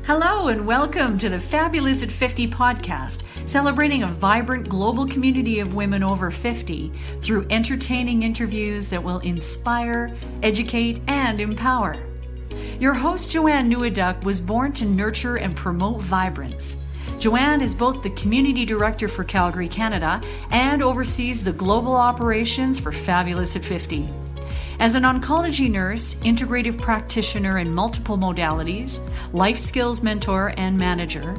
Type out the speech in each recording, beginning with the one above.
Hello and welcome to the Fabulous at 50 podcast, celebrating a vibrant global community of women over 50 through entertaining interviews that will inspire, educate, and empower. Your host, Joanne Neweduk, was born to nurture and promote vibrance. Joanne is both the Community Director for Calgary, Canada, and oversees the global operations for Fabulous at 50. As an oncology nurse, integrative practitioner in multiple modalities, life skills mentor, and manager,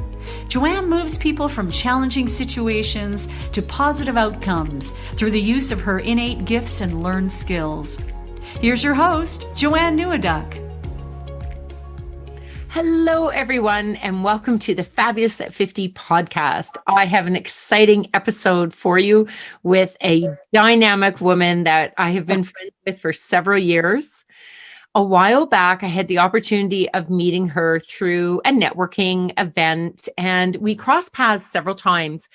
Joanne moves people from challenging situations to positive outcomes through the use of her innate gifts and learned skills. Here's your host, Joanne Neweduk. Hello, everyone, and welcome to the Fabulous at 50 podcast. I have an exciting episode for you with a dynamic woman that I have been friends with for several years. A while back, I had the opportunity of meeting her through a networking event, and we crossed paths several times.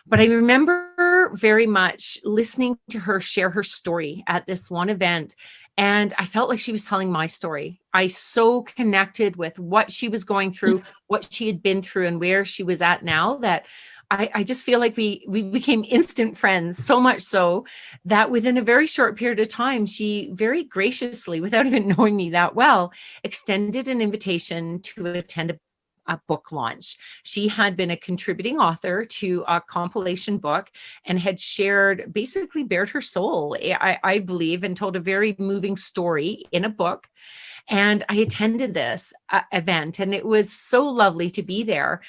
But I remember very much listening to her share her story at this one event. And I felt like she was telling my story. I so connected with what she was going through, what she had been through, and where she was at now that I just feel like we became instant friends, so much so that within a very short period of time, she very graciously, without even knowing me that well, extended an invitation to attend a book launch. She had been a contributing author to a compilation book and had basically bared her soul, I believe, and told a very moving story in a book. And I attended this event, and it was so lovely to be there.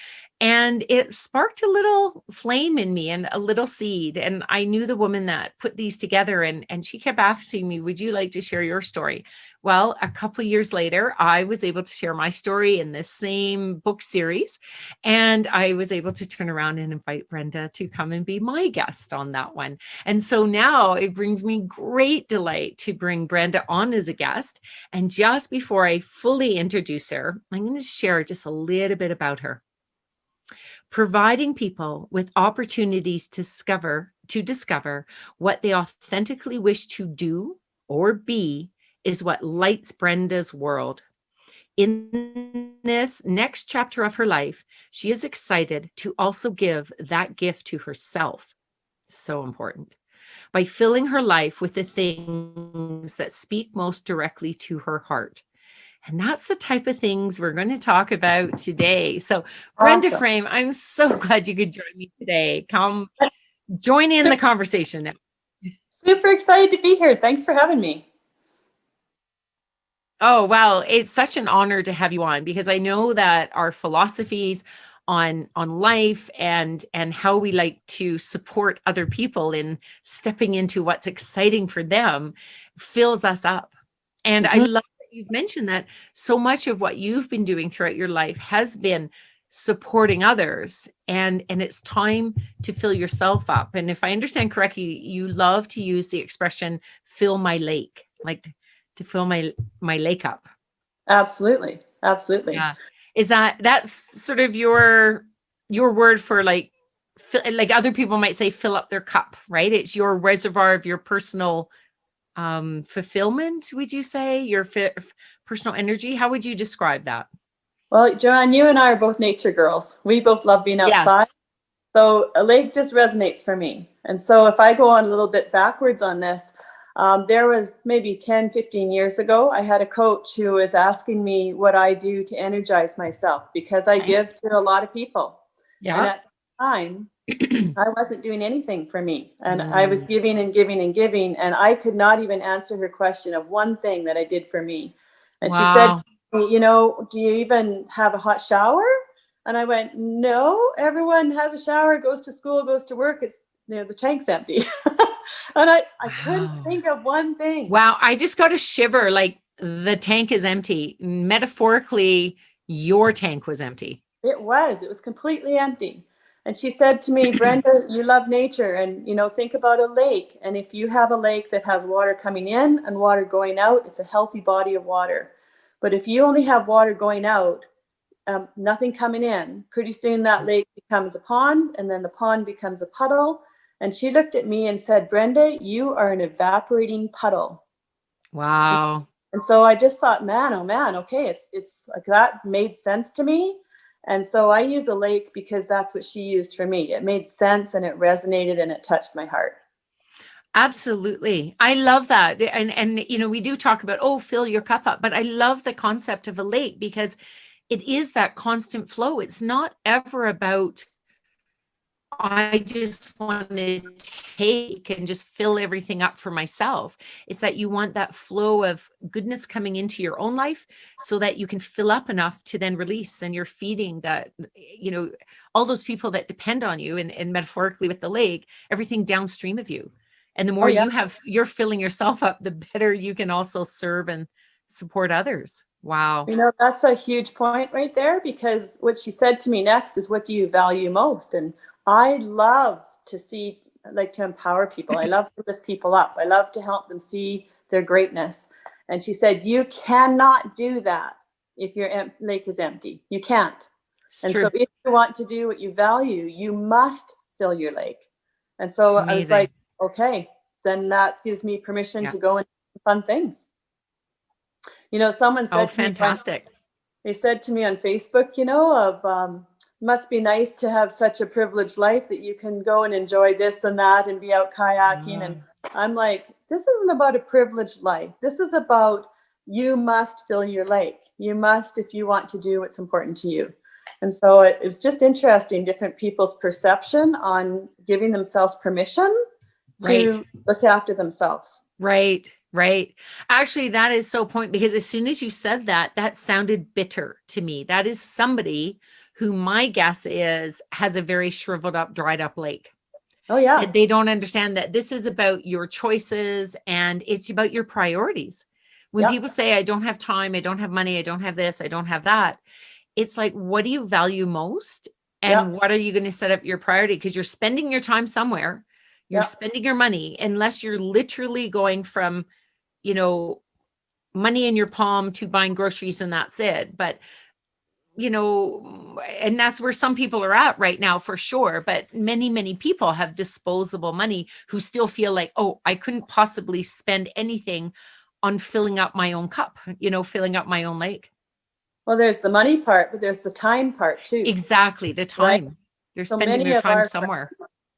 And it sparked a little flame in me and a little seed. And I knew the woman that put these together, and she kept asking me, would you like to share your story? Well, a couple of years later, I was able to share my story in this same book series. And I was able to turn around and invite Brenda to come and be my guest on that one. And so now it brings me great delight to bring Brenda on as a guest. And just before I fully introduce her, I'm going to share just a little bit about her. Providing people with opportunities to discover what they authentically wish to do or be is what lights Brenda's world. In this next chapter of her life, she is excited to also give that gift to herself. So important. By filling her life with the things that speak most directly to her heart. And that's the type of things we're going to talk about today. So, Brenda Awesome. Frame, I'm so glad you could join me today. Come join in the conversation now. Super excited to be here. Thanks for having me. Oh, well, it's such an honor to have you on because I know that our philosophies on life and how we like to support other people in stepping into what's exciting for them fills us up. And I love that you've mentioned that so much of what you've been doing throughout your life has been supporting others, and it's time to fill yourself up. And if I understand correctly, you love to use the expression "fill my lake," like to fill my lake up. Absolutely. Yeah. Is that's sort of your word for like other people might say fill up their cup, right? It's your reservoir of your personal fulfillment, would you say? Your personal energy? How would you describe that? Well, Joanne, you and I are both nature girls. We both love being outside. Yes. So a lake just resonates for me. And so if I go on a little bit backwards on this, there was maybe 10, 15 years ago, I had a coach who was asking me what I do to energize myself because I give to a lot of people. Yeah. And at the time, I wasn't doing anything for me. And I was giving and giving and giving. And I could not even answer her question of one thing that I did for me. And she said, you know, do you even have a hot shower? And I went, no, everyone has a shower, goes to school, goes to work. It's, you know, the tank's empty. And I couldn't think of one thing. Wow. I just got a shiver. Like the tank is empty. Metaphorically, your tank was empty. It was completely empty. And she said to me, Brenda, you love nature, and, you know, think about a lake. And if you have a lake that has water coming in and water going out, it's a healthy body of water. But if you only have water going out, nothing coming in, pretty soon that lake becomes a pond, and then the pond becomes a puddle. And she looked at me and said, Brenda, you are an evaporating puddle. Wow. And so I just thought, man, oh man, okay, it's like that made sense to me. And so I use a lake because that's what she used for me. It made sense and it resonated and it touched my heart. Absolutely. I love that. And you know, we do talk about, oh, fill your cup up, but I love the concept of a lake because it is that constant flow. It's not ever about, I just want to take and just fill everything up for myself. It's that you want that flow of goodness coming into your own life so that you can fill up enough to then release, and you're feeding that, you know, all those people that depend on you, and metaphorically with the lake, everything downstream of you. And the more you're filling yourself up, the better you can also serve and support others. Wow. You know, that's a huge point right there, because what she said to me next is, what do you value most? And I love to see, like, to empower people. I love to lift people up. I love to help them see their greatness. And she said, you cannot do that if your lake is empty. You can't. And so if you want to do what you value, you must fill your lake. And so I was like, okay, then that gives me permission to go and do fun things. You know, someone said to me, they said to me on Facebook, you know, must be nice to have such a privileged life that you can go and enjoy this and that and be out kayaking. And I'm like, this isn't about a privileged life. This is about, you must fill your lake. You must, if you want to do what's important to you. And so it was just interesting, different people's perception on giving themselves permission to look after themselves. Right. Actually, that is so point, because as soon as you said that, that sounded bitter to me. That is somebody who, my guess is, has a very shriveled up, dried up lake. Oh yeah. They don't understand that this is about your choices and it's about your priorities. When people say, I don't have time, I don't have money, I don't have this, I don't have that, it's like, what do you value most? And what are you going to set up your priority? Because you're spending your time somewhere. You're spending your money, unless you're literally going from, you know, money in your palm to buying groceries and that's it. But, you know, and that's where some people are at right now for sure. But many, many people have disposable money who still feel like, oh, I couldn't possibly spend anything on filling up my own cup, you know, filling up my own lake. Well, there's the money part, but there's the time part too. Exactly. The time. Right? They're spending their time somewhere.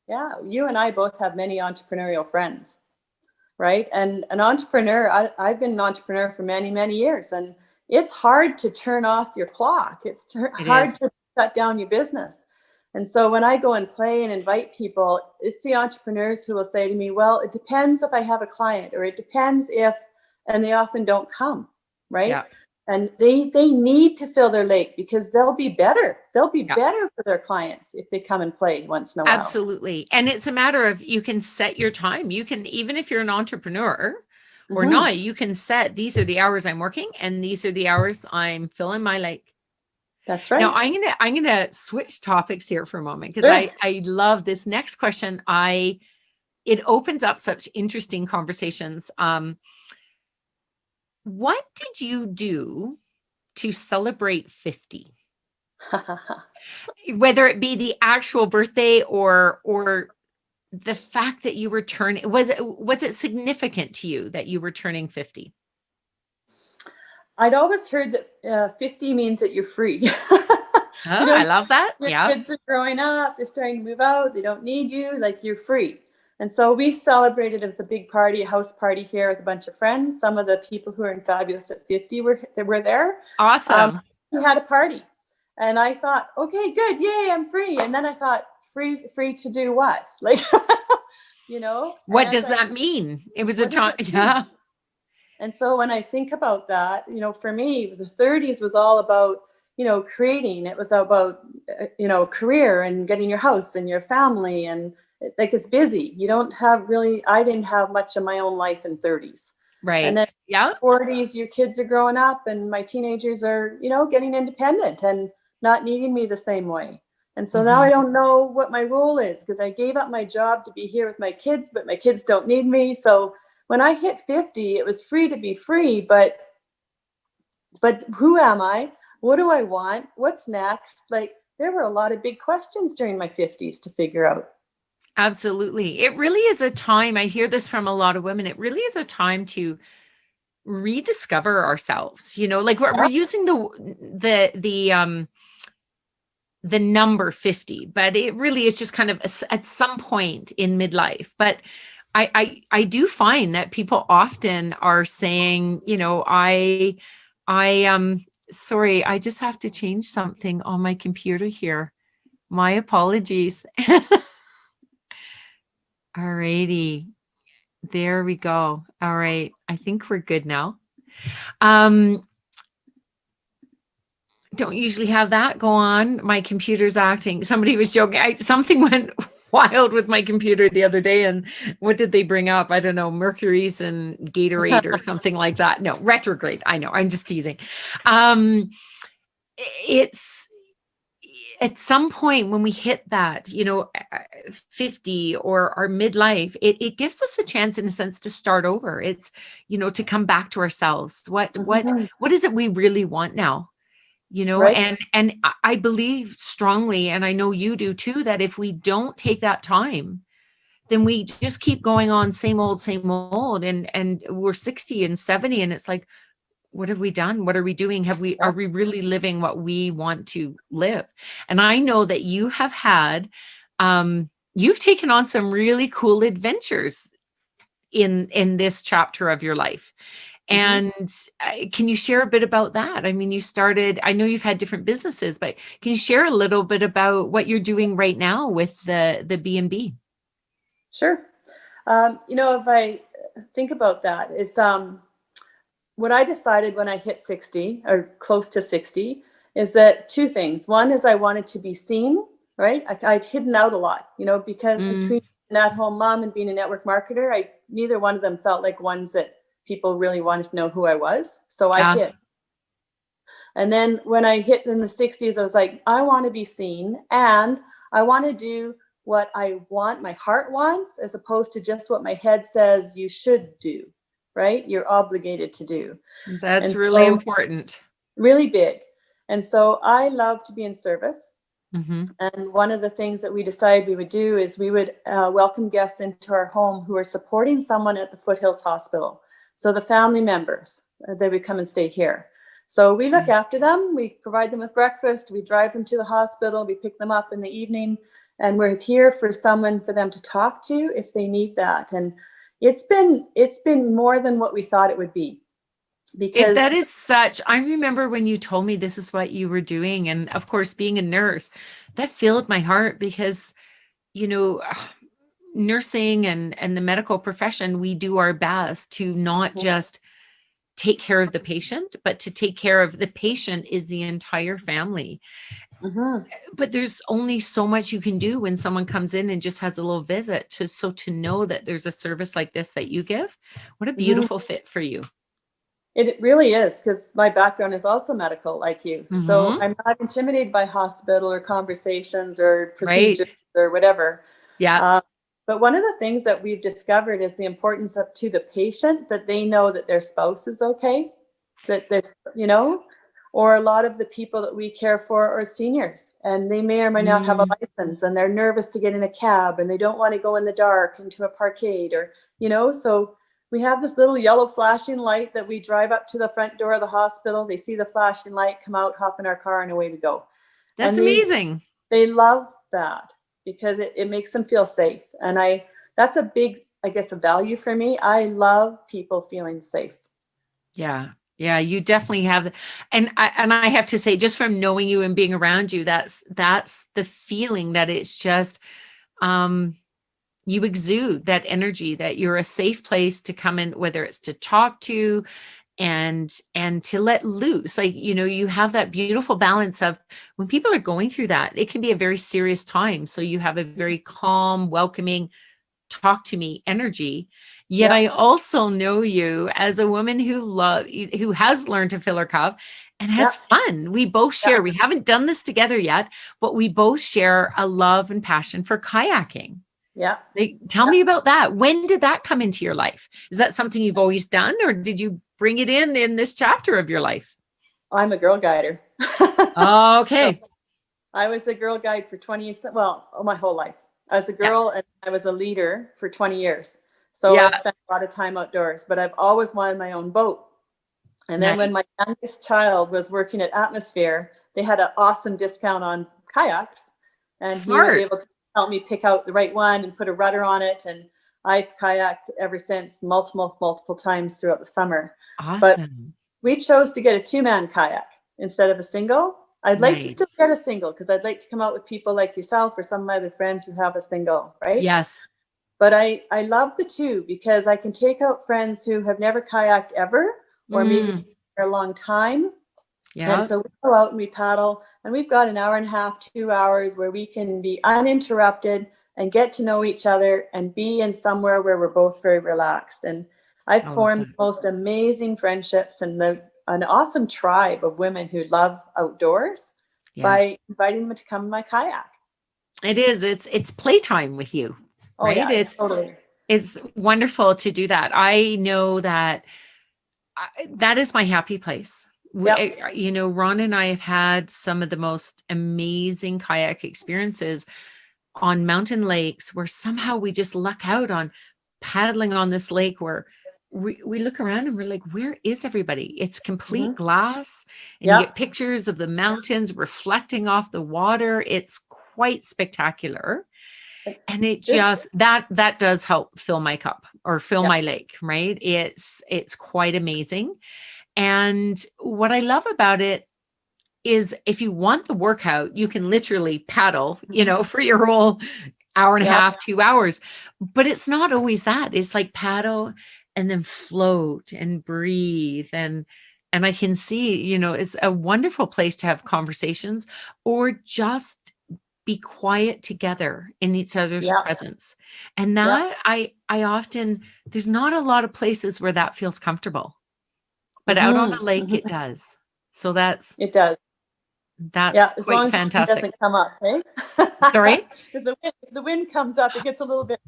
Yeah, you and I both have many entrepreneurial friends, right? And an entrepreneur, I've been an entrepreneur for many, many years, and it's hard to turn off your clock. It's hard to shut down your business. And so when I go and play and invite people, it's the entrepreneurs who will say to me, well, it depends if I have a client, or it depends if, and they often don't come, right? Yeah. And they need to fill their lake, because they'll be better. They'll be better for their clients if they come and play once in a while. Absolutely. And it's a matter of, you can set your time. You can, even if you're an entrepreneur or not, you can set, these are the hours I'm working and these are the hours I'm filling my lake. That's right. Now I'm gonna switch topics here for a moment, because I love this next question. It opens up such interesting conversations. What did you do to celebrate 50? Whether it be the actual birthday or the fact that you were turning, was it significant to you that you were turning 50? I'd always heard that 50 means that you're free. I love that. Your kids are growing up, they're starting to move out, they don't need you, like, you're free. And so we celebrated. It was a big party, a house party here with a bunch of friends. Some of the people who are in Fabulous at 50 were there. Awesome. We had a party, and I thought, okay, good, yay, I'm free. And then I thought, free to do what? Like, you know. What does that mean? It was a time, yeah. And so when I think about that, you know, for me, the 30s was all about, you know, creating. It was about, you know, career and getting your house and your family, and like, it's busy. You don't have really, I didn't have much of my own life in 30s. Right. And then 40s, your kids are growing up, and my teenagers are, you know, getting independent and not needing me the same way. And so now I don't know what my role is, because I gave up my job to be here with my kids, but my kids don't need me. So when I hit 50, it was free to be free, but who am I? What do I want? What's next? Like, there were a lot of big questions during my 50s to figure out. Absolutely. It really is a time, I hear this from a lot of women, it really is a time to rediscover ourselves, like we're using the number 50, but it really is just kind of at some point in midlife. But I do find that people often are saying, sorry, I just have to change something on my computer here. My apologies. All righty. There we go. All right. I think we're good now. Don't usually have that go on. My computer's acting. Somebody was joking. Something went wild with my computer the other day. And what did they bring up? I don't know, Mercury's and Gatorade or something like that. No, retrograde. I know. I'm just teasing. It's at some point when we hit that, 50 or our midlife, it gives us a chance, in a sense, to start over. It's, to come back to ourselves. What is it we really want now? Right. And I believe strongly, and I know you do too, that if we don't take that time, then we just keep going on same old, and we're 60 and 70, and it's like, what have we done? What are we doing? Are we really living what we want to live? And I know that you have had, you've taken on some really cool adventures in this chapter of your life. And can you share a bit about that? I mean, I know you've had different businesses, but can you share a little bit about what you're doing right now with the B&B? Sure. If I think about that, it's what I decided when I hit 60 or close to 60 is that two things. One is I wanted to be seen, right? I'd hidden out a lot, because between an at-home mom and being a network marketer, neither one of them felt like ones that people really wanted to know who I was. So I hid. And then when I hit in the 60s, I was like, I want to be seen, and I want to do what I want, my heart wants, as opposed to just what my head says you should do, right? You're obligated to do. That's really important. Really big. And so I love to be in service. Mm-hmm. And one of the things that we decided we would do is we would welcome guests into our home who are supporting someone at the Foothills Hospital. So the family members, they would come and stay here. So we look after them. We provide them with breakfast. We drive them to the hospital. We pick them up in the evening. And we're here for them to talk to if they need that. And it's been more than what we thought it would be. Because that is I remember when you told me this is what you were doing. And of course, being a nurse, that filled my heart because, nursing and the medical profession, we do our best to not just take care of the patient, but to take care of the patient is the entire family. But there's only so much you can do when someone comes in and just has a little visit. To know that there's a service like this that you give, what a beautiful fit for you. It really is, because my background is also medical, like you. So I'm not intimidated by hospital or conversations or procedures or whatever. Yeah. But one of the things that we've discovered is the importance to the patient that they know that their spouse is okay, that there's, or a lot of the people that we care for are seniors, and they may or may not have a license, and they're nervous to get in a cab, and they don't want to go in the dark into a parkade, or, so we have this little yellow flashing light that we drive up to the front door of the hospital. They see the flashing light, come out, hop in our car, and away we go. That's amazing. They love that because it makes them feel safe. And that's a big, I guess, a value for me. I love people feeling safe. Yeah. Yeah, you definitely have. And I have to say, just from knowing you and being around you, that's the feeling that it's just, you exude that energy, that you're a safe place to come in, whether it's to talk to and to let loose. Like, you have that beautiful balance of when people are going through that, it can be a very serious time. So you have a very calm, welcoming, talk to me energy. Yet I also know you as a woman who has learned to fill her cup and has fun. We both share, we haven't done this together yet, but we both share a love and passion for kayaking. Yeah. Tell me about that. When did that come into your life? Is that something you've always done, or did you bring it in this chapter of your life? I'm a girl guider. Okay. So I was a girl guide for 20 years. Well, my whole life. I was a girl and I was a leader for 20 years. So I spent a lot of time outdoors, but I've always wanted my own boat. And then when my youngest child was working at Atmosphere, they had an awesome discount on kayaks. And Smart. he was able to help me pick out the right one and put a rudder on it. And I've kayaked ever since, multiple times throughout the summer. Awesome. But we chose to get a 2-man kayak instead of a single. I'd like to still get a single because I'd like to come out with people like yourself or some of my other friends who have a single, right? Yes. But I love the 2 because I can take out friends who have never kayaked ever, or maybe for a long time. Yeah. And so we go out and we paddle, and we've got an hour and a half, 2 hours where we can be uninterrupted and get to know each other and be in somewhere where we're both very relaxed. And I've formed the most amazing friendships and an awesome tribe of women who love outdoors by inviting them to come in my kayak. It is. It's playtime with you, right? Oh, yeah, totally. It's wonderful to do that. I know that that is my happy place. Yep. You know, Ron and I have had some of the most amazing kayak experiences on mountain lakes where somehow we just luck out on paddling on this lake where we look around and we're like, where is everybody? It's complete glass, and you get pictures of the mountains reflecting off the water. It's quite spectacular. And it just, that does help fill my cup or fill my lake, right? It's quite amazing. And what I love about it is if you want the workout, you can literally paddle, you know, for your whole hour and a half, 2 hours, but it's not always that. It's like paddle and then float and breathe. And I can see, you know, it's a wonderful place to have conversations or just be quiet together in each other's presence. And that I often, there's not a lot of places where that feels comfortable, but out on a lake, it does. So it does. That's as quite long as fantastic. It doesn't come up, eh? Sorry? If the wind comes up, it gets a little bit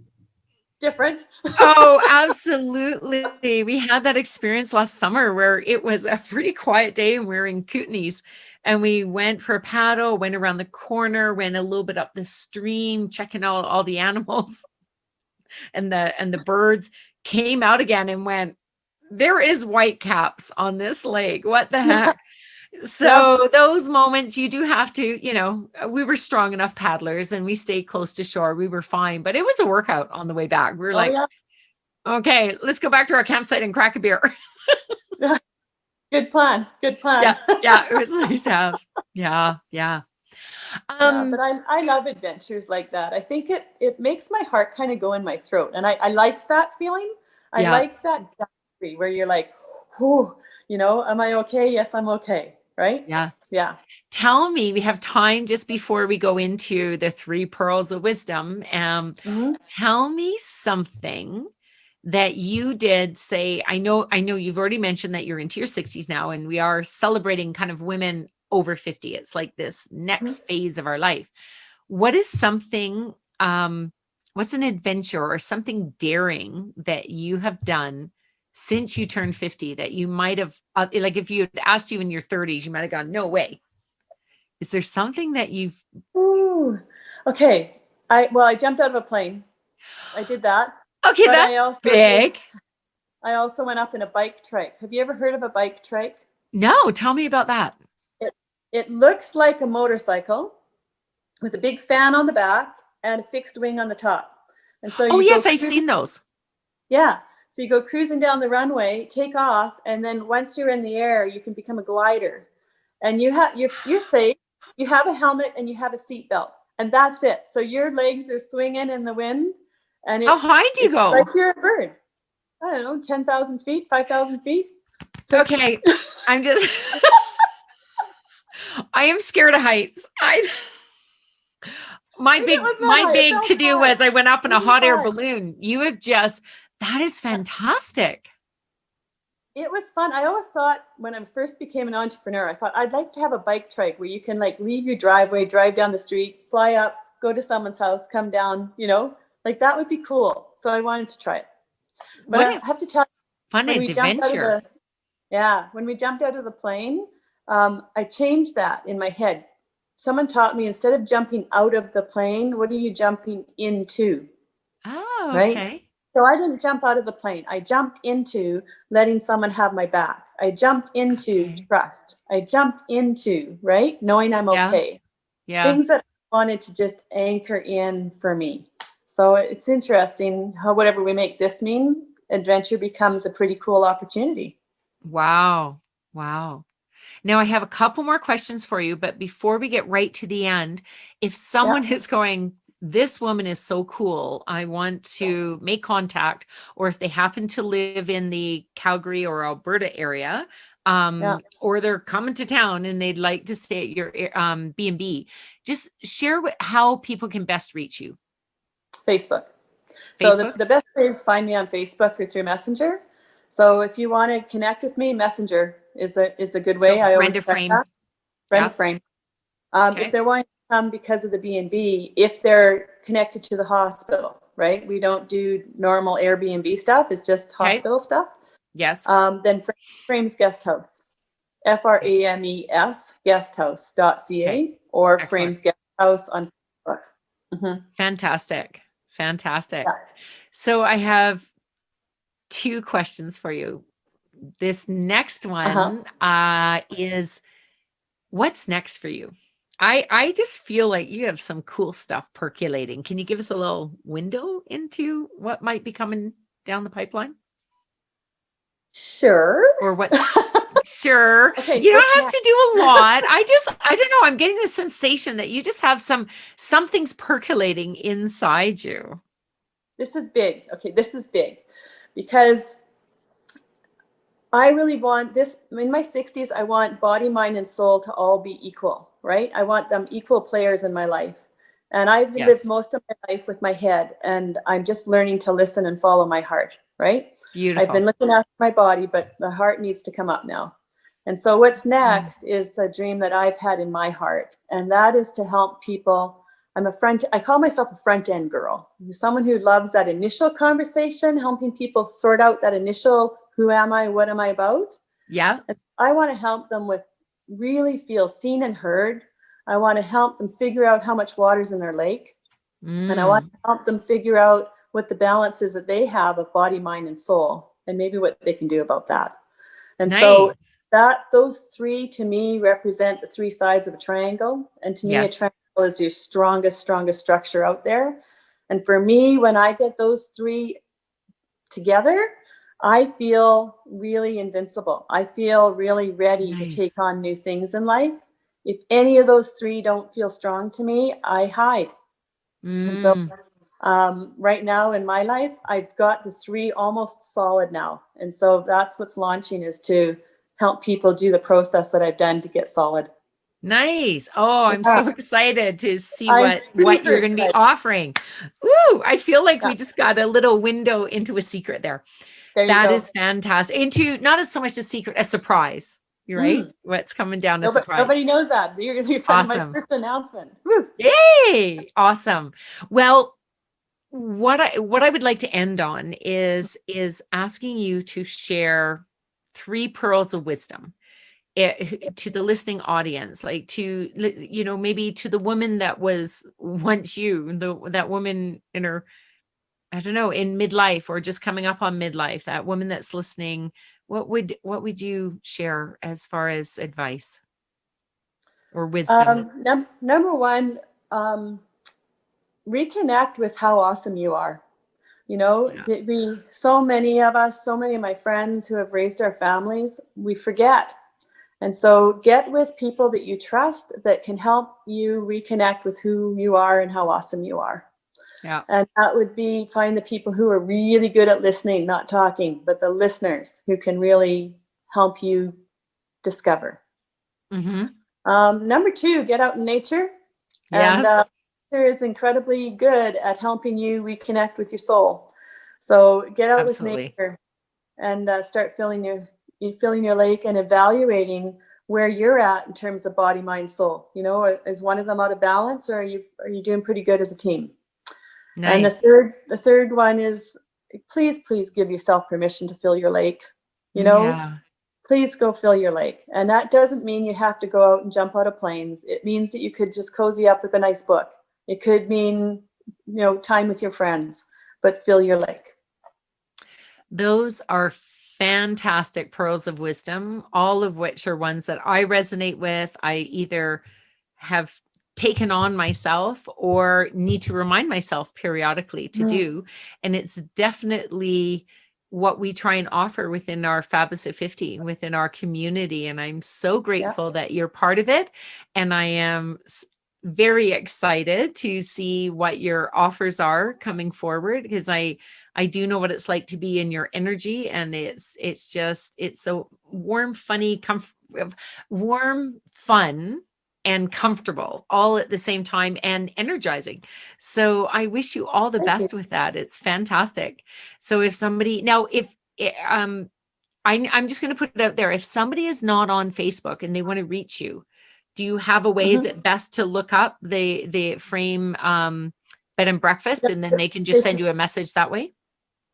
different. Oh, absolutely. We had that experience last summer where it was a pretty quiet day and we were in Kootenays, and we went for a paddle, went around the corner, went a little bit up the stream, checking out all the animals, and the birds, came out again and went, there is white caps on this lake. What the heck? So those moments you do have to, you know, we were strong enough paddlers and we stayed close to shore. We were fine, but it was a workout on the way back. We were okay, let's go back to our campsite and crack a beer. Good plan. Good plan. Yeah, it was nice to have. Yeah. But I love adventures like that. I think it makes my heart kind of go in my throat. And I like that feeling. I like that where you're like, oh, you know, am I okay? Yes, I'm okay. Right? Yeah. Tell me, we have time just before we go into the 3 pearls of wisdom. Tell me something that you did say, I know you've already mentioned that you're into your 60s now, and we are celebrating kind of women over 50. It's like this next phase of our life. What is something, what's an adventure or something daring that you have done since you turned 50 that you might have, like if you had asked you in your 30s, you might have gone, no way. Is there something that you've... Okay. I jumped out of a plane. I did that. Okay, that's big. I also went up in a bike trike. Have you ever heard of a bike trike? No, tell me about that. It looks like a motorcycle with a big fan on the back and a fixed wing on the top. And so I've seen those. Yeah. So you go cruising down the runway, take off, and then once you're in the air, you can become a glider. And you're safe. You have a helmet and you have a seatbelt, and that's it. So your legs are swinging in the wind, and how high do you go? Like you're a bird. I don't know, 10,000 feet, 5,000 feet. So okay, I'm just. I am scared of heights. My big to do was I went up in a hot air balloon. You have just. That is fantastic. It was fun. I always thought when I first became an entrepreneur, I thought I'd like to have a bike trike where you can like leave your driveway, drive down the street, fly up, go to someone's house, come down, you know, like that would be cool. So I wanted to try it. But I have to tell you, fun adventure. When we jumped out of the plane, I changed that in my head. Someone taught me, instead of jumping out of the plane, what are you jumping into? Oh, right? okay. So I didn't jump out of the plane. I jumped into letting someone have my back. I jumped into trust. I jumped into, right, knowing I'm okay. Yeah. Things that I wanted to just anchor in for me. So it's interesting how whatever we make this mean, adventure becomes a pretty cool opportunity. Wow. Wow. Now I have a couple more questions for you, but before we get right to the end, if someone is going, this woman is so cool, I want to make contact, or if they happen to live in the Calgary or Alberta area, or they're coming to town and they'd like to stay at your B&B, just share how people can best reach you. Facebook. So the best way is find me on Facebook or through Messenger. So if you want to connect with me, Messenger is a good way. So Brenda Frame. Brenda Frame. If they're wanting to come because of the B&B, if they're connected to the hospital, right? We don't do normal Airbnb stuff. It's just hospital stuff. Yes. Then Frames Guest House, FRAMES guesthouse.ca or Excellent. Frames Guest House on Facebook. Mm-hmm. Fantastic. Yeah. So I have 2 questions for you. This next one is, what's next for you? I just feel like you have some cool stuff percolating. Can you give us a little window into what might be coming down the pipeline? Sure. Or what's sure. Okay, you don't have to do a lot. I don't know. I'm getting the sensation that you just have something's percolating inside you. This is big. Okay, this is big because I really want this in my 60s. I want body, mind, and soul to all be equal, right? I want them equal players in my life. And I've lived most of my life with my head, and I'm just learning to listen and follow my heart, right? Beautiful. I've been looking after my body, but the heart needs to come up now. And so what's next is a dream that I've had in my heart, and that is to help people. I call myself a front end girl. Someone who loves that initial conversation, helping people sort out that initial, who am I, what am I about? Yeah. And I want to help them with really feel seen and heard. I want to help them figure out how much water's in their lake. And I want to help them figure out what the balance is that they have of body, mind, and soul, and maybe what they can do about that. And so those 3 to me represent the 3 sides of a triangle. And to me, a triangle is your strongest structure out there. And for me, when I get those 3 together, I feel really invincible. I feel really ready to take on new things in life. If any of those 3 don't feel strong to me, I hide. And so right now in my life, I've got the 3 almost solid now. And so that's what's launching, is to help people do the process that I've done to get solid. Nice. Oh, I'm so excited to see what you're going to be offering. Ooh, I feel like we just got a little window into a secret there. That is fantastic. Into not so much a secret, a surprise. You're right. What's coming down a surprise. Nobody knows that. You're kind of my first announcement. Woo. Yay! Awesome. Well, what I would like to end on is asking you to share 3 pearls of wisdom to the listening audience, like to, maybe to the woman that was once that woman in her, I don't know, in midlife or just coming up on midlife, that woman that's listening. What would you share as far as advice or wisdom? Number 1, reconnect with how awesome you are. So many of us, so many of my friends who have raised our families, we forget. And so get with people that you trust that can help you reconnect with who you are and how awesome you are. Yeah. And that would be, find the people who are really good at listening, not talking, but the listeners who can really help you discover. Number 2, get out in nature. And nature is incredibly good at helping you reconnect with your soul. So get out with nature and start filling your lake and evaluating where you're at in terms of body, mind, soul. Is one of them out of balance, or are you doing pretty good as a team? Nice. And the third one is, please give yourself permission to fill your lake. Please go fill your lake. And that doesn't mean you have to go out and jump out of planes. It means that you could just cozy up with a nice book. It could mean, time with your friends, but fill your lake. Those are fantastic pearls of wisdom, all of which are ones that I resonate with. I either have taken on myself or need to remind myself periodically to do. And it's definitely what we try and offer within our Fabulous at 50, within our community. And I'm so grateful that you're part of it. And I am very excited to see what your offers are coming forward, because I do know what it's like to be in your energy, and it's so warm, funny, warm, fun, and comfortable all at the same time, and energizing. So I wish you all the best with that. It's fantastic. So if somebody now, I'm just going to put it out there. If somebody is not on Facebook and they want to reach you, do you have a way? Is it best to look up the Frame Bed and Breakfast, and then they can just send you a message that way?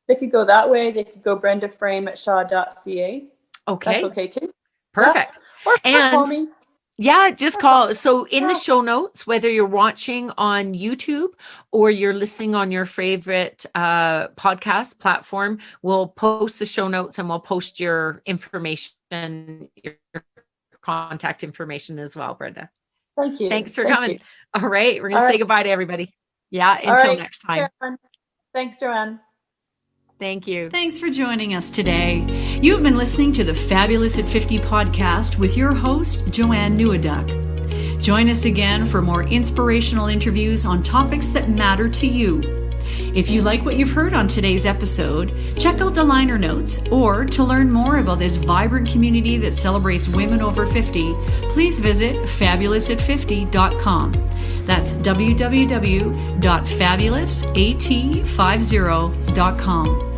They could go that way. They could go brendaframe@shaw.ca. Okay. That's okay too. Perfect. Yeah. Or call me. Yeah, just call. So in the show notes, whether you're watching on YouTube or you're listening on your favorite podcast platform, we'll post the show notes, and we'll post your information, your contact information as well, Brenda. Thank you. Thanks for coming. All right. We're going to say goodbye to everybody. Yeah. Until next time. Thanks, Joanne. Thank you. Thanks for joining us today. You've been listening to the Fabulous at 50 podcast with your host, Joanne Neweduk. Join us again for more inspirational interviews on topics that matter to you. If you like what you've heard on today's episode, check out the liner notes, or to learn more about this vibrant community that celebrates women over 50, please visit fabulousat50.com. That's www.fabulousat50.com.